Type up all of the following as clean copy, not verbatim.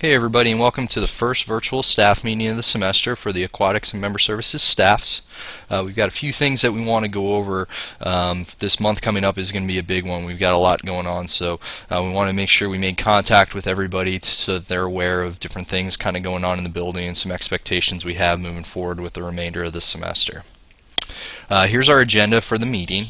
Hey everybody, and welcome to the first virtual staff meeting of the semester for the Aquatics and Member Services staffs. We've got a few things that we want to go over. This month coming up is going to be a big one. We've got a lot going on, so we want to make sure we make contact with everybody so that they're aware of different things kind of going on in the building and some expectations we have moving forward with the remainder of the semester. Here's our agenda for the meeting.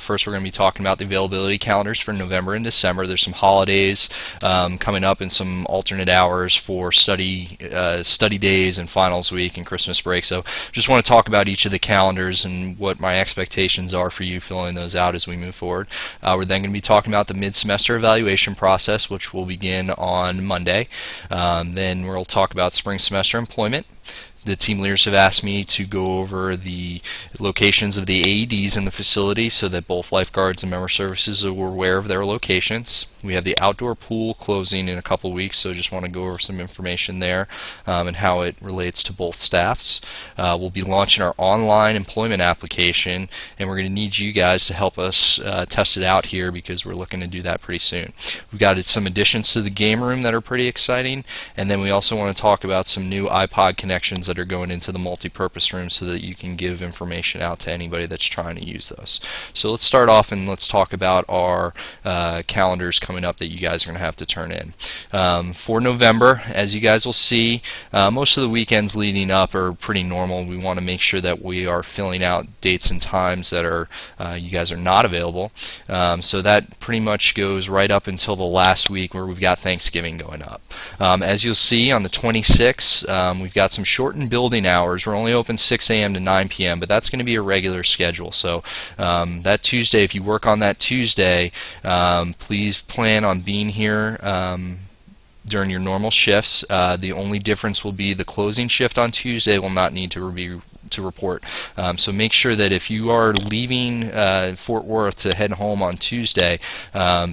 First, we're going to be talking about the availability calendars for November and December. There's some holidays coming up and some alternate hours for study days and finals week and Christmas break. So just want to talk about each of the calendars and what my expectations are for you filling those out as we move forward. We're then going to be talking about the mid-semester evaluation process, which will begin on Monday. Then we'll talk about spring semester employment. The team leaders have asked me to go over the locations of the AEDs in the facility so that both lifeguards and member services are aware of their locations. We have the outdoor pool closing in a couple weeks, so just want to go over some information there and how it relates to both staffs. We'll be launching our online employment application, and we're going to need you guys to help us test it out here because we're looking to do that pretty soon. We've got some additions to the game room that are pretty exciting, and then we also want to talk about some new iPod connections that are going into the multi-purpose room so that you can give information out to anybody that's trying to use those. So let's start off and let's talk about our calendars coming up that you guys are going to have to turn in. For November, as you guys will see, most of the weekends leading up are pretty normal. We want to make sure that we are filling out dates and times that are you guys are not available. So that pretty much goes right up until the last week where we've got Thanksgiving going up. As you'll see on the 26th, we've got some shortened building hours. We're only open 6 a.m. to 9 p.m., but that's going to be a regular schedule. So that Tuesday, if you work on that Tuesday, please plan on being here during your normal shifts. The only difference will be the closing shift on Tuesday will not need to report. So make sure that if you are leaving Fort Worth to head home on Tuesday,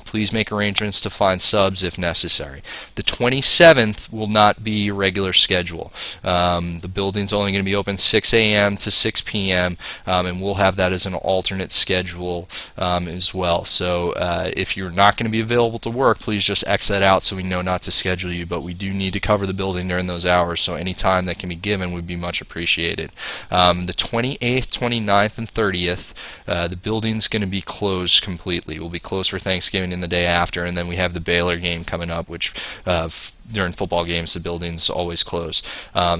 please make arrangements to find subs if necessary. The 27th will not be your regular schedule. The building's only going to be open 6 a.m. to 6 p.m. And we'll have that as an alternate schedule as well. So if you're not going to be available to work, please just X that out so we know not to schedule you, but we do need to cover the building during those hours, so any time that can be given would be much appreciated. The 28th, 29th, and 30th, the building's going to be closed completely. We'll be closed for Thanksgiving and the day after, and then we have the Baylor game coming up, which during football games the building's always closed.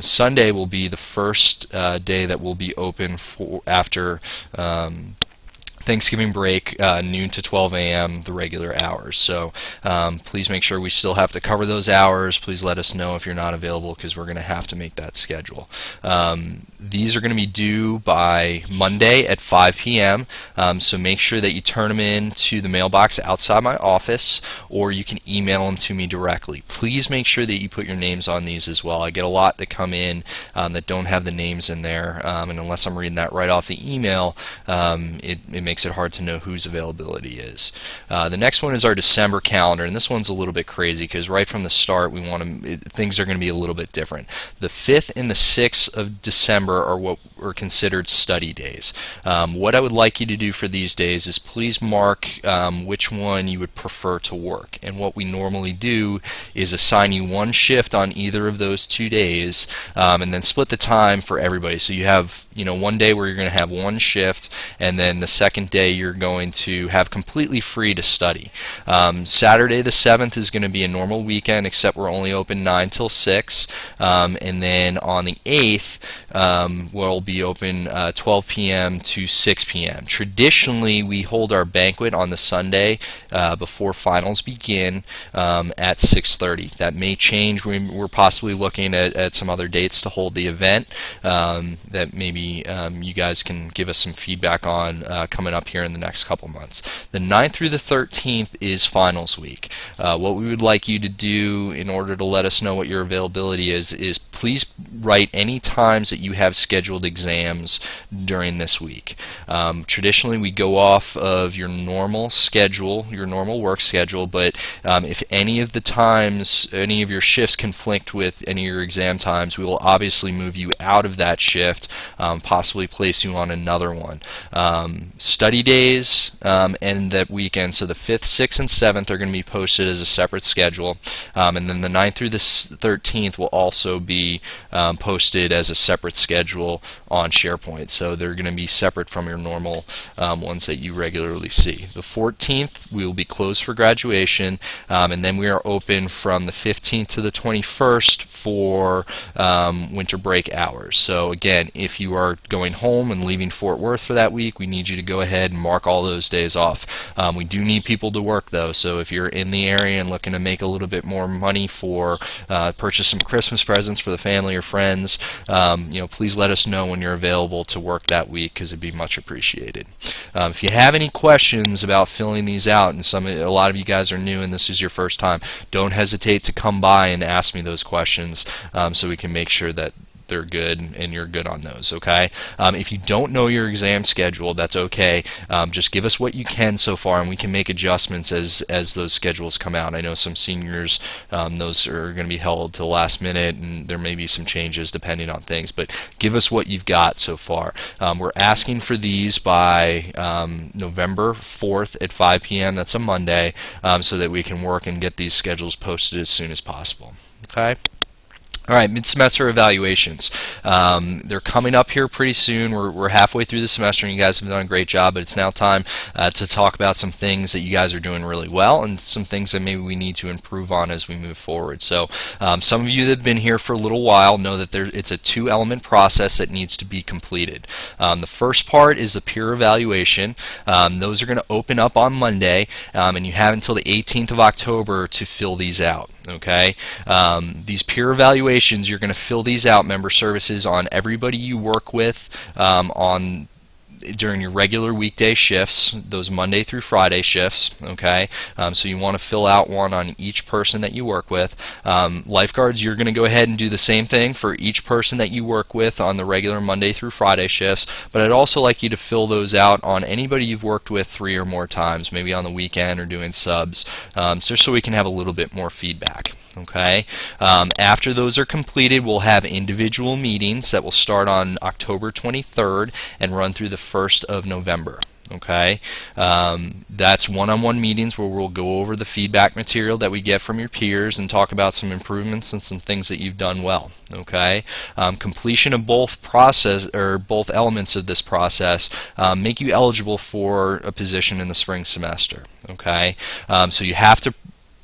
Sunday will be the first day that will be open for after Thanksgiving break, noon to 12 a.m., the regular hours. So please make sure we still have to cover those hours. Please let us know if you're not available because we're going to have to make that schedule. These are going to be due by Monday at 5 p.m., so make sure that you turn them in to the mailbox outside my office, or you can email them to me directly. Please make sure that you put your names on these as well. I get a lot that come in that don't have the names in there, and unless I'm reading that right off the email, it makes it hard to know whose availability is. The next one is our December calendar, and this one's a little bit crazy because right from the start we want to things are going to be a little bit different. The 5th and the 6th of December are what are considered study days. What I would like you to do for these days is please mark which one you would prefer to work, and what we normally do is assign you one shift on either of those 2 days and then split the time for everybody. So you have one day where you're going to have one shift, and then the second day you're going to have completely free to study. Saturday the 7th is going to be a normal weekend, except we're only open 9 till 6, and then on the 8th we'll be open 12 p.m. to 6 p.m. Traditionally we hold our banquet on the Sunday before finals begin at 6:30. That may change. We're possibly looking at some other dates to hold the event that maybe you guys can give us some feedback on coming up here in the next couple months. The 9th through the 13th is finals week. What we would like you to do in order to let us know what your availability is please write any times that you have scheduled exams during this week. Traditionally, we go off of your normal schedule, your normal work schedule, but if any of the times, any of your shifts conflict with any of your exam times, we will obviously move you out of that shift, possibly place you on another one. Study days and that weekend, so the 5th, 6th, and 7th are going to be posted as a separate schedule, and then the 9th through the 13th will also be posted as a separate schedule on SharePoint, so they're going to be separate from your normal ones that you regularly see. The 14th we will be closed for graduation, and then we are open from the 15th to the 21st for winter break hours. So again, if you are going home and leaving Fort Worth for that week, we need you to go ahead and mark all those days off. We do need people to work though, so if you're in the area and looking to make a little bit more money for purchase some Christmas presents for the family or friends, please let us know when you're available to work that week, because it'd be much appreciated. If you have any questions about filling these out, and a lot of you guys are new and this is your first time, don't hesitate to come by and ask me those questions, so we can make sure that they're good and you're good on those, okay? If you don't know your exam schedule, that's okay. Just give us what you can so far, and we can make adjustments as those schedules come out. I know some seniors, those are going to be held to the last minute, and there may be some changes depending on things, but give us what you've got so far. We're asking for these by November 4th at 5 p.m. That's a Monday, so that we can work and get these schedules posted as soon as possible, okay? Alright, mid-semester evaluations. They're coming up here pretty soon. We're halfway through the semester and you guys have done a great job, but it's now time to talk about some things that you guys are doing really well and some things that maybe we need to improve on as we move forward. So some of you that have been here for a little while know that it's a 2-element process that needs to be completed. The first part is the peer evaluation. Those are going to open up on Monday, and you have until the 18th of October to fill these out. Okay, these peer evaluations, you're going to fill these out, member services, on everybody you work with during your regular weekday shifts, those Monday through Friday shifts, okay? So you want to fill out one on each person that you work with. Lifeguards, you're going to go ahead and do the same thing for each person that you work with on the regular Monday through Friday shifts, but I'd also like you to fill those out on anybody you've worked with 3 or more times, maybe on the weekend or doing subs, just so we can have a little bit more feedback. Okay. After those are completed, we'll have individual meetings that will start on October 23rd and run through the 1st of November. Okay, that's one-on-one meetings where we'll go over the feedback material that we get from your peers and talk about some improvements and some things that you've done well. Okay, completion of both elements of this process make you eligible for a position in the spring semester. Okay, so you have to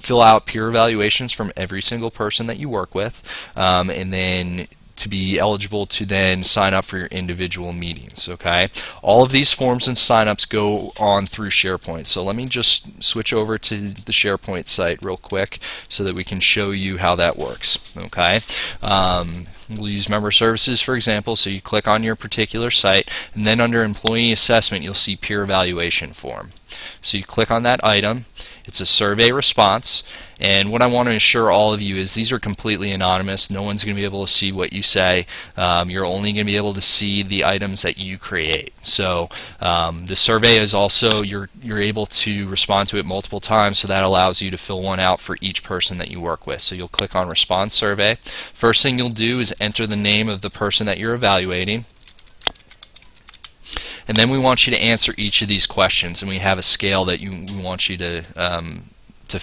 fill out peer evaluations from every single person that you work with, and then to be eligible to then sign up for your individual meetings. Okay, all of these forms and sign-ups go on through SharePoint. So let me just switch over to the SharePoint site real quick so that we can show you how that works. Okay, we'll use member services for example. So you click on your particular site, and then under employee assessment you'll see peer evaluation form. So you click on that item. It's a survey response, and what I want to assure all of you is these are completely anonymous. No one's going to be able to see what you say. You're only going to be able to see the items that you create. So the survey is also, you're able to respond to it multiple times, so that allows you to fill one out for each person that you work with. So you'll click on Response Survey. First thing you'll do is enter the name of the person that you're evaluating. And then we want you to answer each of these questions, and we have a scale that we want you to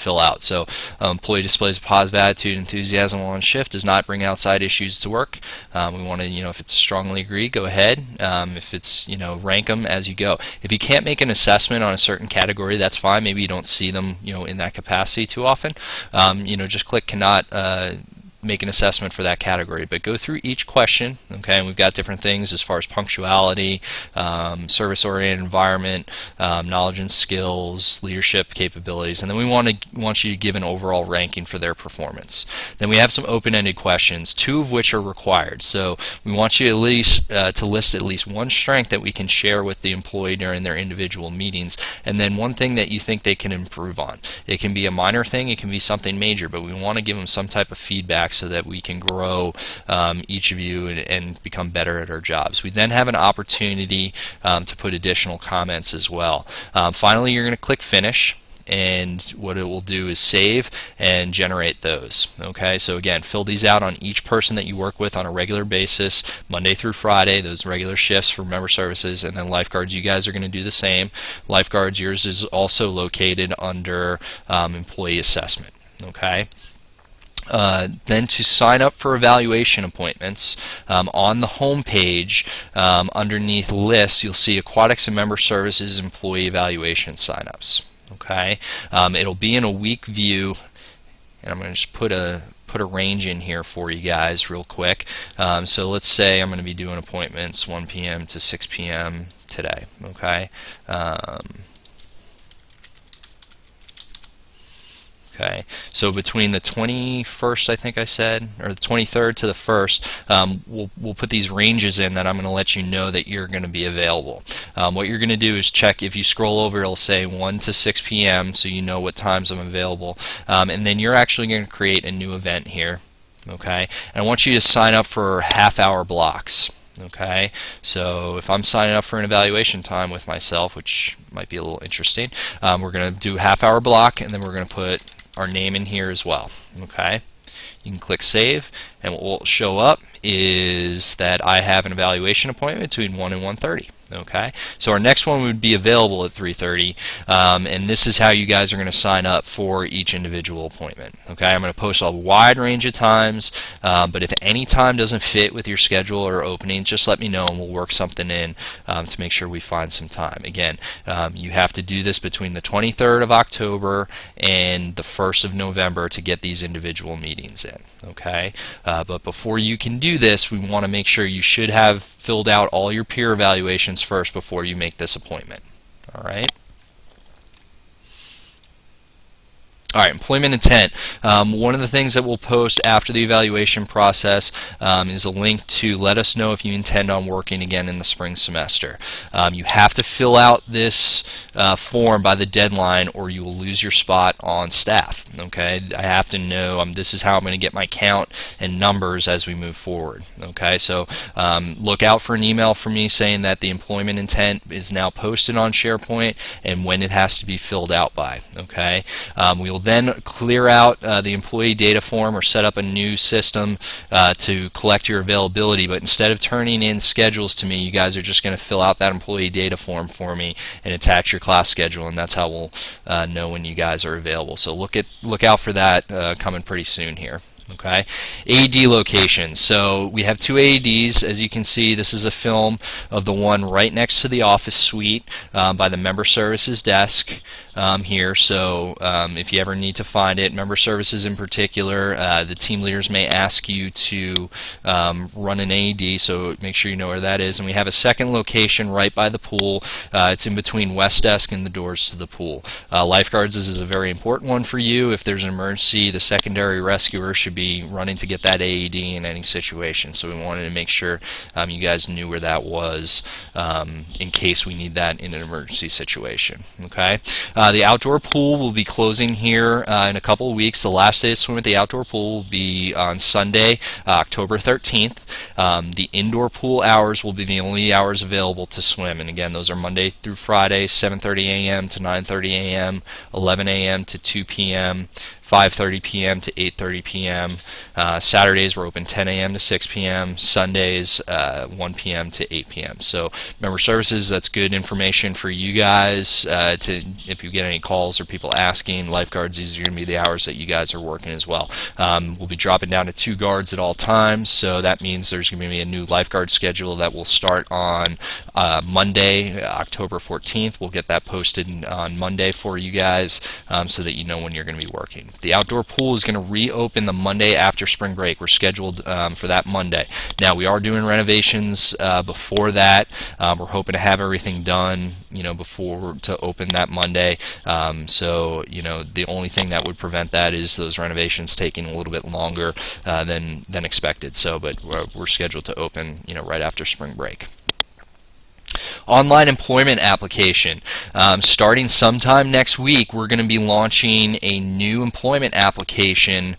fill out. So employee displays a positive attitude, enthusiasm while on shift, does not bring outside issues to work. We want to, if it's strongly agree, go ahead. If it's, rank them as you go. If you can't make an assessment on a certain category, that's fine. Maybe you don't see them, in that capacity too often. Just click cannot make an assessment for that category, but go through each question. Okay, and we've got different things as far as punctuality, service-oriented environment, knowledge and skills, leadership capabilities, and then we want you to give an overall ranking for their performance. Then we have some open-ended questions, 2 of which are required. So we want you at least to list at least one strength that we can share with the employee during their individual meetings, and then one thing that you think they can improve on. It can be a minor thing, it can be something major, but we want to give them some type of feedback feedback so that we can grow each of you and become better at our jobs. We then have an opportunity to put additional comments as well. Finally, you're going to click Finish, and what it will do is save and generate those. Okay, so again, fill these out on each person that you work with on a regular basis, Monday through Friday, those regular shifts for member services, and then lifeguards, you guys are going to do the same. Lifeguards, yours is also located under employee assessment. Okay. Then to sign up for evaluation appointments, on the home page underneath lists, you'll see Aquatics and Member Services employee evaluation signups. Okay, it'll be in a week view, and I'm going to just put a range in here for you guys real quick. So let's say I'm going to be doing appointments 1 p.m. to 6 p.m. today. Okay. Okay, so between the 21st, I think I said, or the 23rd to the 1st, we'll put these ranges in that I'm going to let you know that you're going to be available. What you're going to do is check, if you scroll over, it'll say 1 to 6 p.m., so you know what times I'm available. And then you're actually going to create a new event here. Okay, and I want you to sign up for half-hour blocks. Okay, so if I'm signing up for an evaluation time with myself, which might be a little interesting, we're going to do a half-hour block, and then we're going to put our name in here as well. Okay, you can click Save, and what will show up is that I have an evaluation appointment between 1 and 1:30. Okay, so our next one would be available at 3:30, and this is how you guys are going to sign up for each individual appointment. Okay, I'm going to post a wide range of times, but if any time doesn't fit with your schedule or opening, just let me know and we'll work something in to make sure we find some time. Again, you have to do this between the 23rd of October and the 1st of November to get these individual meetings in. Okay, but before you can do this, we want to make sure you should have filled out all your peer evaluations first before you make this appointment. All right. All right, employment intent. One of the things that we'll post after the evaluation process is a link to let us know if you intend on working again in the spring semester. You have to fill out this form by the deadline or you will lose your spot on staff. Okay, I have to know this is how I'm going to get my count and numbers as we move forward. Okay, so look out for an email from me saying that the employment intent is now posted on SharePoint and when it has to be filled out by. Okay, we will then clear out the employee data form or set up a new system to collect your availability, but instead of turning in schedules to me, you guys are just going to fill out that employee data form for me and attach your class schedule, and that's how we'll know when you guys are available. So look out for that coming pretty soon here. Okay, AED locations. So we have two AEDs. As you can see, this is a film of the one right next to the office suite by the member services desk here. So if you ever need to find it, member services in particular, the team leaders may ask you to run an AED, so make sure you know where that is. And we have a second location right by the pool. It's in between West Desk and the doors to the pool. Lifeguards, this is a very important one for you. If there's an emergency, the secondary rescuer should be running to get that AED in any situation. So we wanted to make sure you guys knew where that was in case we need that in an emergency situation. Okay. The outdoor pool will be closing here in a couple of weeks. The last day to swim at the outdoor pool will be on Sunday, October 13th. The indoor pool hours will be the only hours available to swim, and again, those are Monday through Friday, 7:30 a.m. to 9:30 a.m., 11 a.m. to 2 p.m., 5:30 p.m. to 8:30 p.m. Saturdays we're open 10 a.m. to 6 p.m. Sundays 1 p.m. to 8 p.m. So member services, that's good information for you guys if you get any calls or people asking. Lifeguards, these are going to be the hours that you guys are working as well. We'll be dropping down to 2 guards at all times, so that means there's going to be a new lifeguard schedule that will start on Monday, October 14th. We'll get that posted on Monday for you guys so that you know when you're going to be working. The outdoor pool is going to reopen the Monday after spring break. We're scheduled for that Monday. Now, we are doing renovations before that. We're hoping to have everything done, before to open that Monday. So, the only thing that would prevent that is those renovations taking a little bit longer than expected. So, but we're scheduled to open, right after spring break. Online employment application. Starting sometime next week, we're going to be launching a new employment application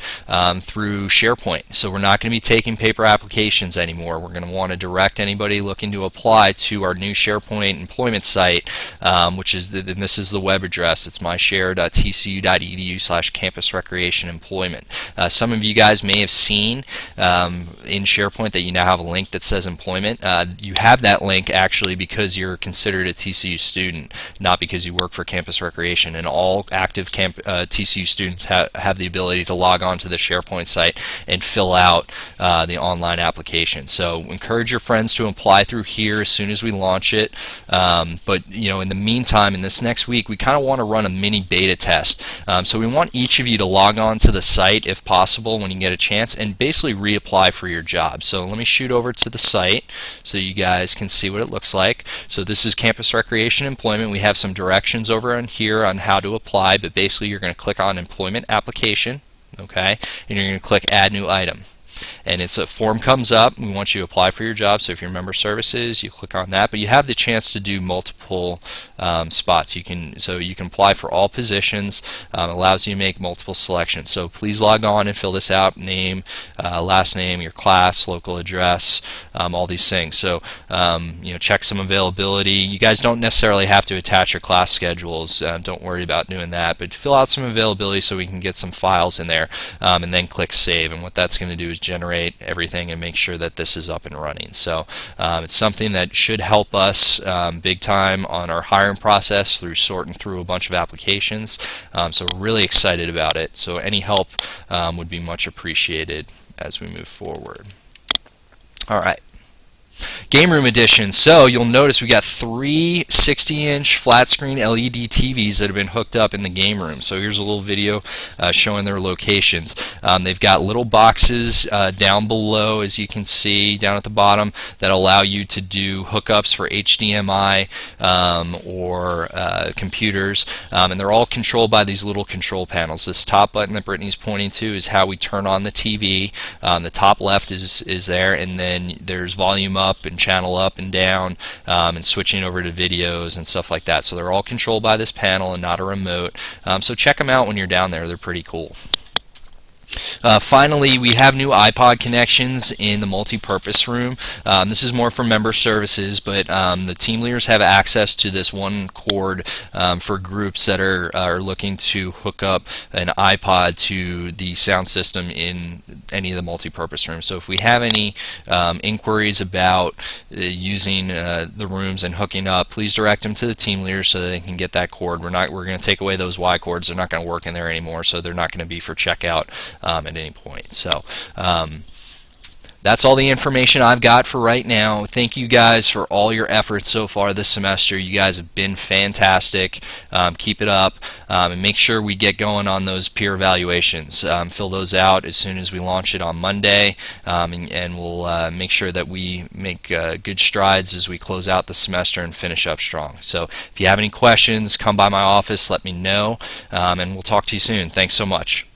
through SharePoint. So we're not going to be taking paper applications anymore. We're going to want to direct anybody looking to apply to our new SharePoint employment site, which is and this is the web address. It's myshare.tcu.edu/campus-recreation-employment. Some of you guys may have seen in SharePoint that you now have a link that says employment. You have that link actually because you're considered a TCU student, not because you work for Campus Recreation. And all active TCU students have the ability to log on to the SharePoint site and fill out the online application. So encourage your friends to apply through here as soon as we launch it. But in the meantime, in this next week, we kind of want to run a mini beta test. So we want each of you to log on to the site if possible when you get a chance and basically reapply for your job. So let me shoot over to the site so you guys can see what it looks like. So this is Campus Recreation Employment. We have some directions over on here on how to apply, but basically you're going to click on Employment Application, okay, and you're going to click Add New Item. And it's a form comes up. We want you to apply for your job. So if you're member services, you click on that. But you have the chance to do multiple spots. You can apply for all positions. Allows you to make multiple selections. So please log on and fill this out: name, last name, your class, local address, all these things. So check some availability. You guys don't necessarily have to attach your class schedules. Don't worry about doing that. But fill out some availability so we can get some files in there, and then click Save. And what that's going to do is generate everything and make sure that this is up and running. So it's something that should help us big time on our hiring process through sorting through a bunch of applications. So we're really excited about it. So any help would be much appreciated as we move forward. All right. Game Room Edition. So you'll notice we got 3 60-inch flat screen LED TVs that have been hooked up in the game room. So here's a little video showing their locations. They've got little boxes down below, as you can see down at the bottom, that allow you to do hookups for HDMI or computers, and they're all controlled by these little control panels. This top button that Brittany's pointing to is how we turn on the TV. The top left is there, and then there's volume up and channel up and down, and switching over to videos and stuff like that. So they're all controlled by this panel and not a remote. So check them out when you're down there. They're pretty cool. Finally, we have new iPod connections in the multi-purpose room. This is more for member services, but the team leaders have access to this one cord for groups that are looking to hook up an iPod to the sound system in any of the multi-purpose rooms. So if we have any inquiries about using the rooms and hooking up, please direct them to the team leaders so that they can get that cord. We're going to take away those Y cords. They're not going to work in there anymore, so they're not going to be for checkout at any point. So that's all the information I've got for right now. Thank you guys for all your efforts so far this semester. You guys have been fantastic. Keep it up, and make sure we get going on those peer evaluations. Fill those out as soon as we launch it on Monday, and we'll make sure that we make good strides as we close out the semester and finish up strong. So if you have any questions, come by my office, let me know, and we'll talk to you soon. Thanks so much.